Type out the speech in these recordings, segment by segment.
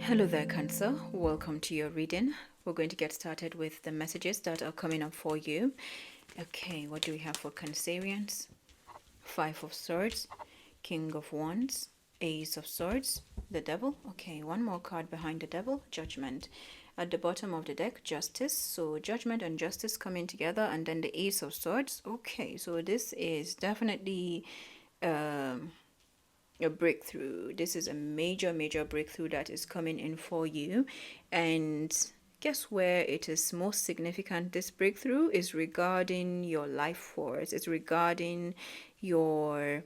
Hello there, Cancer. Welcome to your reading. We're going to get started with the messages that are coming up for you. Okay, what do we have for Cancerians? Five of Swords, King of Wands, Ace of Swords, the Devil. Okay, one more card behind the Devil, Judgment. At the bottom of the deck, Justice. So Judgment and Justice coming together, and then the Ace of Swords. Okay, so this is definitely a breakthrough. This is a major breakthrough that is coming in for you. And guess where it is most significant? This breakthrough is regarding your life force. It's regarding your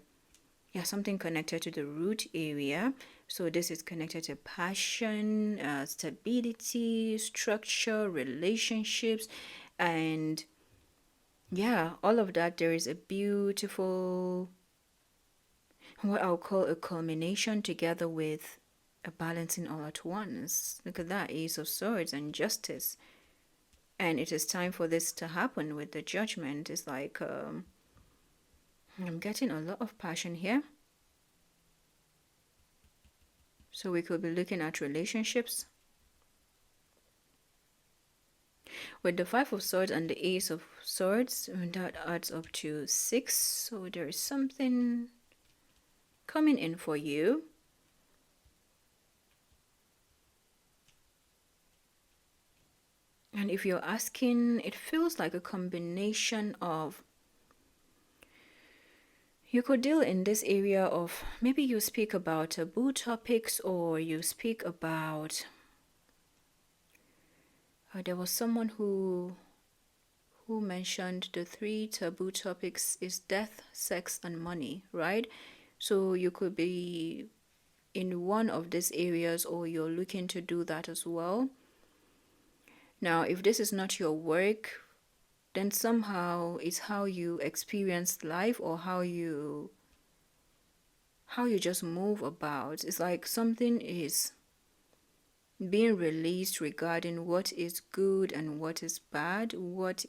something connected to the root area. So this is connected to passion, stability, structure, relationships, and all of that. There is a beautiful, what I'll call a culmination, together with a balancing all at once. Look at that, Ace of Swords and Justice. And it is time for this to happen with the Judgment. It's like, I'm getting a lot of passion here. So we could be looking at relationships. With the Five of Swords and the Ace of Swords, that adds up to 6. So there is something coming in for you. And if you're asking, it feels like a combination of, you could deal in this area of, maybe you speak about taboo topics, or you speak about, there was someone who mentioned the 3 taboo topics is death, sex, and money, right? So you could be in one of these areas, or you're looking to do that as well. Now, if this is not your work, then somehow it's how you experience life, or how you just move about. It's like something is being released regarding what is good and what is bad, what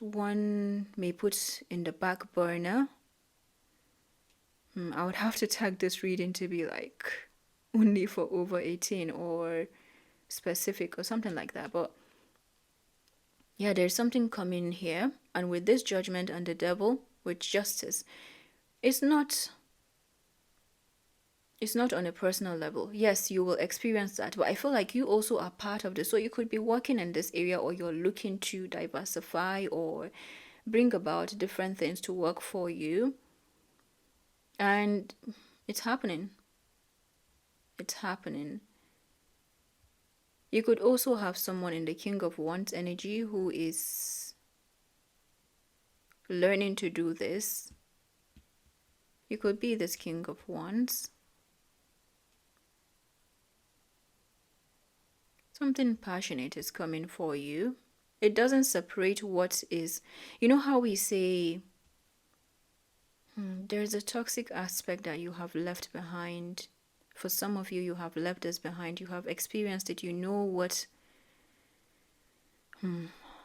one may put in the back burner. I would have to tag this reading to be like only for over 18 or specific or something like that. But yeah, there's something coming here. And with this Judgment and the Devil, with Justice, it's not on a personal level. Yes, you will experience that, but I feel like you also are part of this. So you could be working in this area, or you're looking to diversify or bring about different things to work for you. And it's happening. It's happening. You could also have someone in the King of Wands energy who is learning to do this. You could be this King of Wands. Something passionate is coming for you. It doesn't separate what is, you know how we say, there's a toxic aspect that you have left behind. For some of you, you have left this behind. You have experienced it. You know what.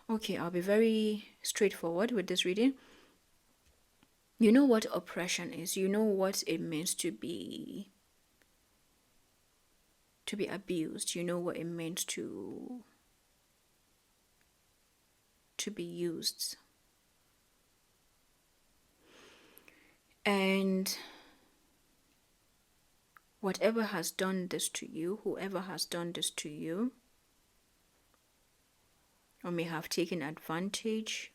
Okay, I'll be very straightforward with this reading. You know what oppression is. You know what it means to be abused. You know what it means to be used. And whatever has done this to you, whoever has done this to you, or may have taken advantage,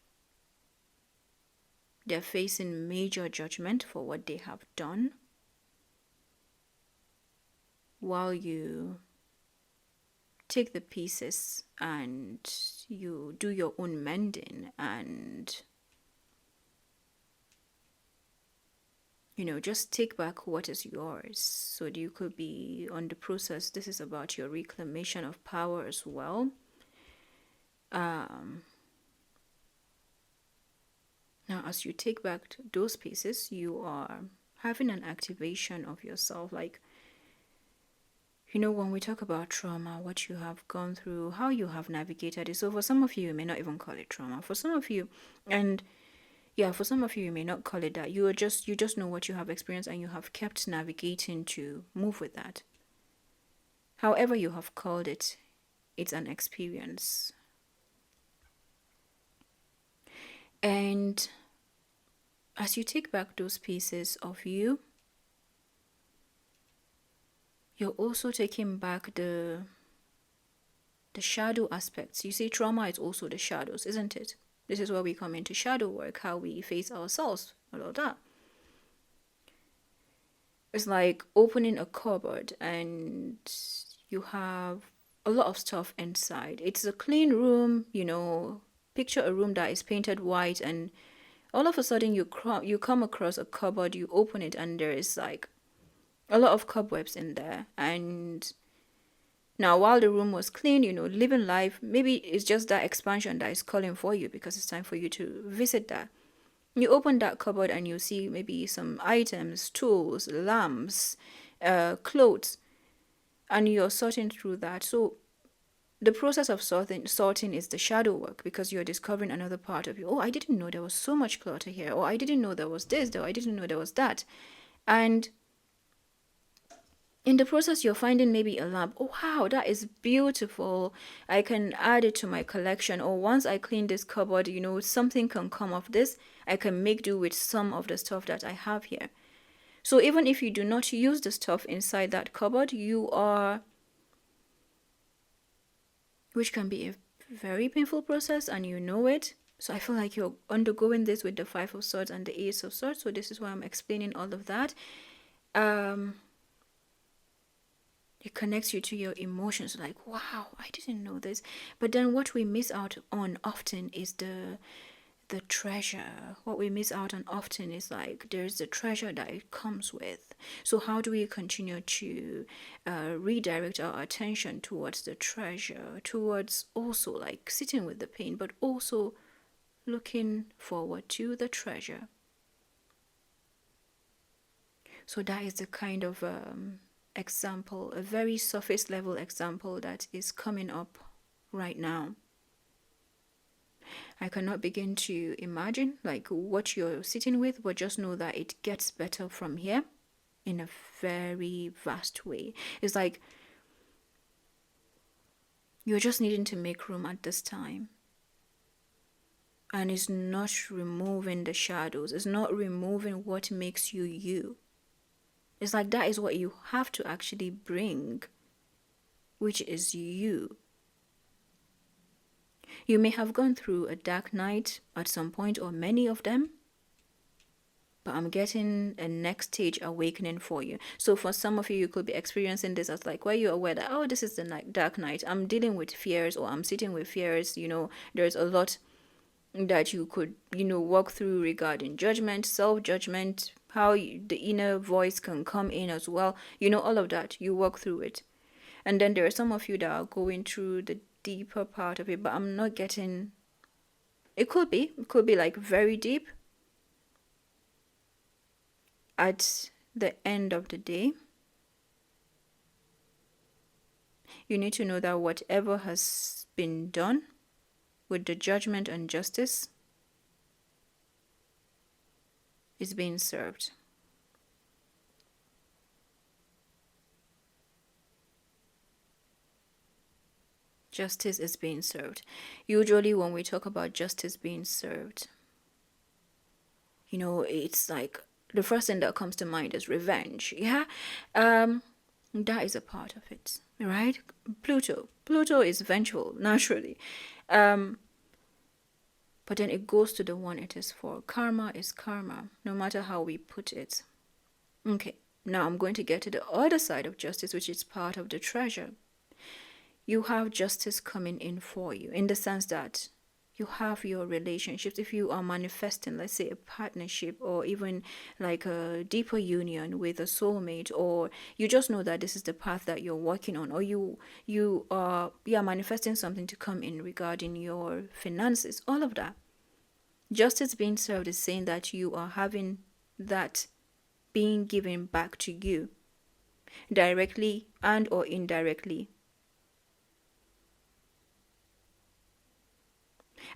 they're facing major judgment for what they have done, while you take the pieces and you do your own mending and, just take back what is yours. So you could be on the process. This is about your reclamation of power as well. Now, as you take back those pieces, you are having an activation of yourself. Like, when we talk about trauma, what you have gone through, how you have navigated it. So for some of you, you may not even call it trauma. For some of you, and Yeah, for some of you, you may not call it that. You just know what you have experienced, and you have kept navigating to move with that. However you have called it, it's an experience. And as you take back those pieces of you, you're also taking back the shadow aspects. You see, trauma is also the shadows, isn't it? This is where we come into shadow work, how we face ourselves, all of that. It's like opening a cupboard and you have a lot of stuff inside. It's a clean room, picture a room that is painted white, and all of a sudden you come across a cupboard, you open it, and there is like a lot of cobwebs in there. And now, while the room was clean, living life, maybe it's just that expansion that is calling for you because it's time for you to visit that. You open that cupboard and you see maybe some items, tools, lamps, clothes, and you're sorting through that. So the process of sorting is the shadow work, because you're discovering another part of you. Oh, I didn't know there was so much clutter here. Or I didn't know there was this, though. I didn't know there was that. And in the process, you're finding maybe a lamp. Oh, wow, that is beautiful. I can add it to my collection. Or once I clean this cupboard, something can come of this. I can make do with some of the stuff that I have here. So even if you do not use the stuff inside that cupboard, which can be a very painful process, and you know it. So I feel like you're undergoing this with the Five of Swords and the Ace of Swords. So this is why I'm explaining all of that. It connects you to your emotions, like, wow, I didn't know this. But then what we miss out on often is the treasure. What we miss out on often is like there's the treasure that it comes with. So how do we continue to redirect our attention towards the treasure, towards also like sitting with the pain, but also looking forward to the treasure? So that is the kind of example, a very surface level example that is coming up right now. I cannot begin to imagine like what you're sitting with, but just know that it gets better from here in a very vast way. It's like you're just needing to make room at this time. And it's not removing the shadows. It's not removing what makes you you. It's like that is what you have to actually bring, which is you. You may have gone through a dark night at some point, or many of them, but I'm getting a next stage awakening for you. So for some of you, you could be experiencing this as like, where you're aware that, oh, this is the dark night. I'm dealing with fears, or I'm sitting with fears. There's a lot that you could, walk through regarding judgment, self-judgment, how the inner voice can come in as well. All of that, you walk through it. And then there are some of you that are going through the deeper part of it, but I'm not getting, it could be like very deep. At the end of the day, you need to know that whatever has been done with the judgment and justice is being served. Justice is being served. Usually when we talk about justice being served, it's like the first thing that comes to mind is revenge. Yeah, that is a part of it, right? Pluto is vengeful, naturally. But then it goes to the one it is for. Karma is karma, no matter how we put it. Okay, now I'm going to get to the other side of justice, which is part of the treasure. You have justice coming in for you, in the sense that you have your relationships. If you are manifesting, let's say, a partnership, or even like a deeper union with a soulmate, or you just know that this is the path that you're working on, or you are manifesting something to come in regarding your finances, all of that. Justice being served is saying that you are having that being given back to you, directly and or indirectly.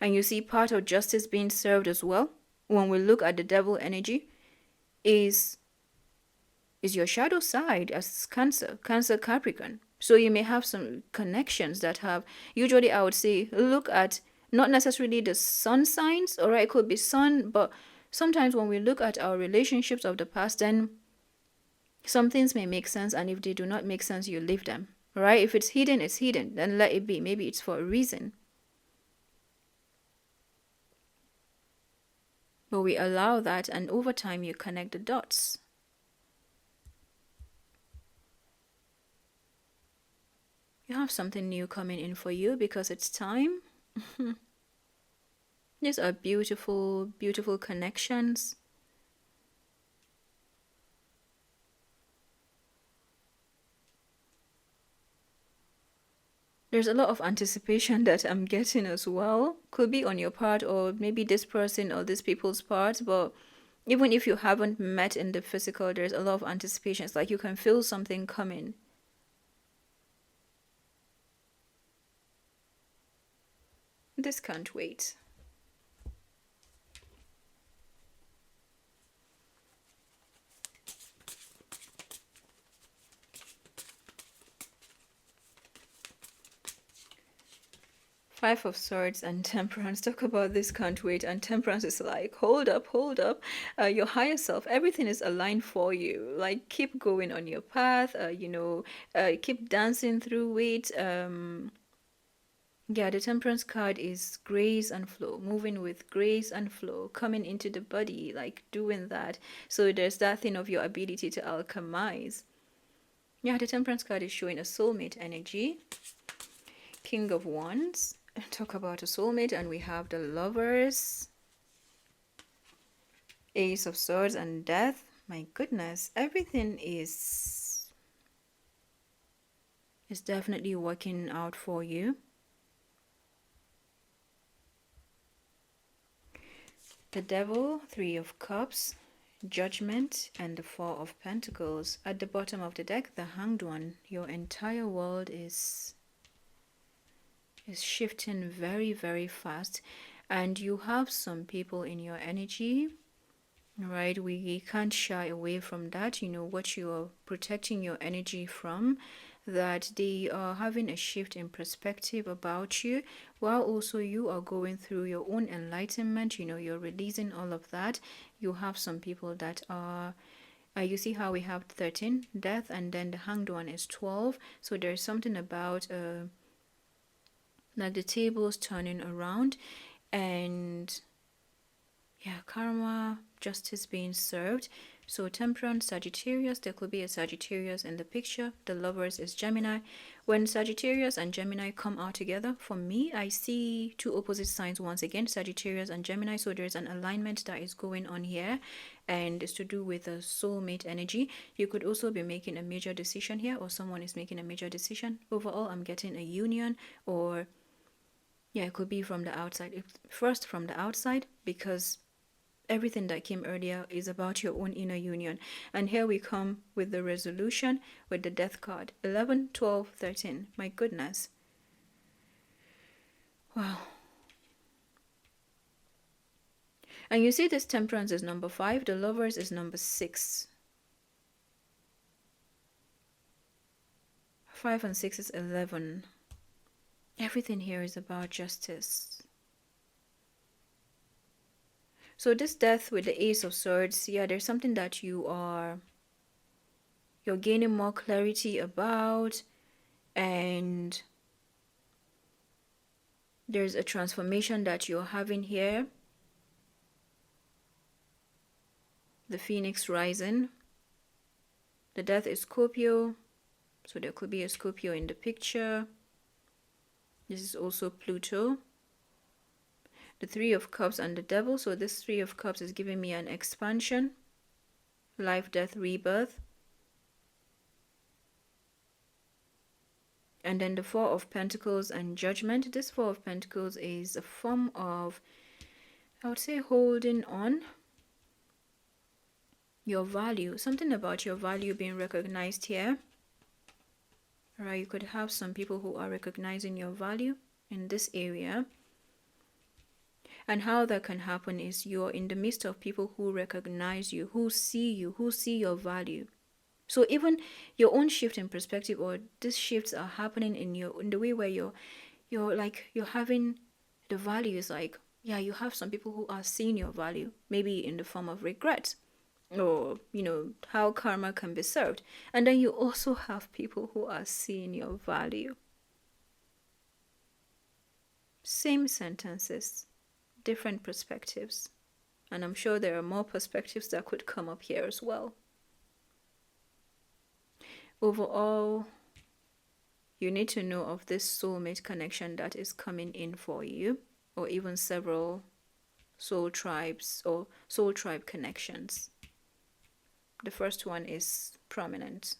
And you see part of justice being served as well when we look at the devil energy, is your shadow side as Cancer, Capricorn. So you may have some connections that have, usually I would say, look at not necessarily the sun signs, or it could be sun, but sometimes when we look at our relationships of the past, then some things may make sense, and if they do not make sense, you leave them, right? If it's hidden, it's hidden, then let it be. Maybe it's for a reason. But we allow that, and over time you connect the dots. You have something new coming in for you because it's time. These are beautiful, beautiful connections. There's a lot of anticipation that I'm getting as well. Could be on your part, or maybe this person or these people's part, but even if you haven't met in the physical, there's a lot of anticipation. It's like you can feel something coming. This can't wait. Five of Swords and Temperance. Talk about this can't wait. And Temperance is like, hold up, hold up. Your higher self, everything is aligned for you. Like, keep going on your path. Keep dancing through it. Yeah, the Temperance card is grace and flow, moving with grace and flow, coming into the body, like doing that. So there's that thing of your ability to alchemize. Yeah, the Temperance card is showing a soulmate energy. King of Wands. Talk about a soulmate, and we have the Lovers. Ace of Swords and Death. My goodness, everything is definitely working out for you. The Devil, Three of Cups, Judgment, and the Four of Pentacles. At the bottom of the deck, the Hanged One. Your entire world is shifting very, very fast, and you have some people in your energy, right? We can't shy away from that. You know what you are protecting your energy from, that they are having a shift in perspective about you, while also you are going through your own enlightenment. You know, you're releasing all of that. You have some people that are you see how we have 13, death, and then the Hanged One is 12. So there's something about like the tables turning around, and yeah, karma, justice being served. So Temperance, Sagittarius, there could be a Sagittarius in the picture. The Lovers is Gemini. When Sagittarius and Gemini come out together, for me, I see two opposite signs once again, Sagittarius and Gemini. So there's an alignment that is going on here, and it's to do with a soulmate energy. You could also be making a major decision here, or someone is making a major decision. Overall, I'm getting a union, or yeah, it could be from the outside. First from the outside, because everything that came earlier is about your own inner union. And here we come with the resolution with the Death card. 11, 12, 13. My goodness. Wow. And you see this Temperance is number 5. The Lovers is number 6. 5 and 6 is 11. Everything here is about justice. So this Death with the Ace of Swords, yeah, there's something that you're gaining more clarity about, and there's a transformation that you're having here. The Phoenix rising. The Death is Scorpio, so there could be a Scorpio in the picture. This is also Pluto. The Three of Cups and the Devil. So this Three of Cups is giving me an expansion. Life, death, rebirth. And then the Four of Pentacles and Judgment. This Four of Pentacles is a form of, I would say, holding on. Your value. Something about your value being recognized here. Alright, you could have some people who are recognizing your value in this area. And how that can happen is you're in the midst of people who recognize you, who see you, who see your value. So even your own shift in perspective, or these shifts are happening in the way where you're having the values, like, yeah, you have some people who are seeing your value, maybe in the form of regret, or how karma can be served. And then you also have people who are seeing your value. Same sentences, different perspectives. And I'm sure there are more perspectives that could come up here as well. Overall, you need to know of this soulmate connection that is coming in for you, or even several soul tribes or soul tribe connections. The first one is prominent.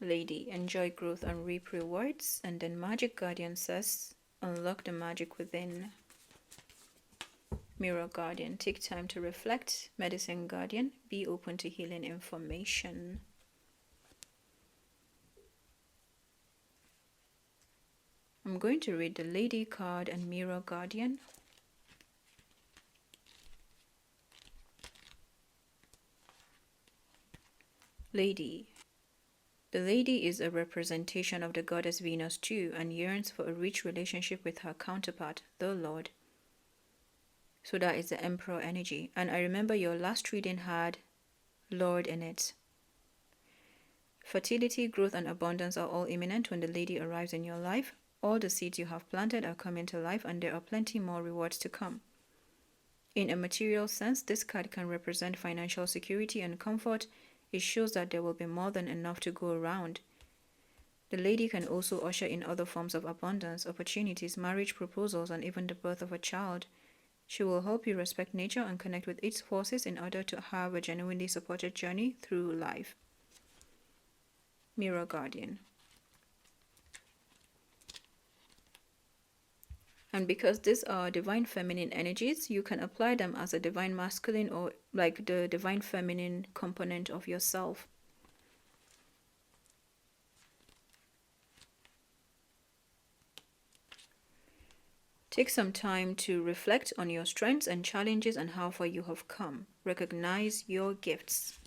Lady, enjoy growth and reap rewards. And then Magic Guardian says, unlock the magic within. Mirror Guardian, take time to reflect. Medicine Guardian, be open to healing information. I'm going to read the Lady card and Mirror Guardian. Lady. The Lady is a representation of the goddess Venus too, and yearns for a rich relationship with her counterpart, the Lord. So that is the Emperor energy. And I remember your last reading had Lord in it. Fertility, growth, and abundance are all imminent when the Lady arrives in your life. All the seeds you have planted are coming to life, and there are plenty more rewards to come. In a material sense, this card can represent financial security and comfort. It shows that there will be more than enough to go around. The Lady can also usher in other forms of abundance, opportunities, marriage proposals, and even the birth of a child. She will help you respect nature and connect with its forces in order to have a genuinely supported journey through life. Mirror Guardian. And because these are divine feminine energies, you can apply them as a divine masculine, or like the divine feminine component of yourself. Take some time to reflect on your strengths and challenges and how far you have come. Recognize your gifts.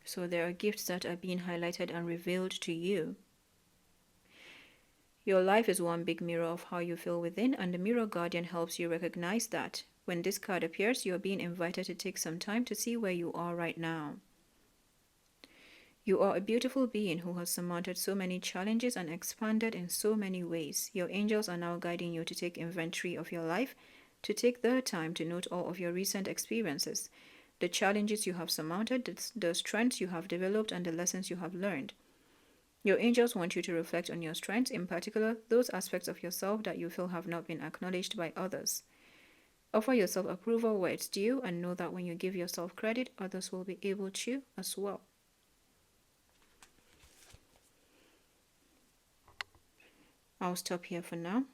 So there are gifts that are being highlighted and revealed to you. Your life is one big mirror of how you feel within, and the Mirror Guardian helps you recognize that. When this card appears, you are being invited to take some time to see where you are right now. You are a beautiful being who has surmounted so many challenges and expanded in so many ways. Your angels are now guiding you to take inventory of your life, to take the time to note all of your recent experiences, the challenges you have surmounted, the strengths you have developed, and the lessons you have learned. Your angels want you to reflect on your strengths, in particular, those aspects of yourself that you feel have not been acknowledged by others. Offer yourself approval where it's due, and know that when you give yourself credit, others will be able to as well. I'll stop here for now.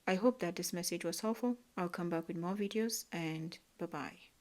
I hope that this message was helpful. I'll come back with more videos, and bye-bye.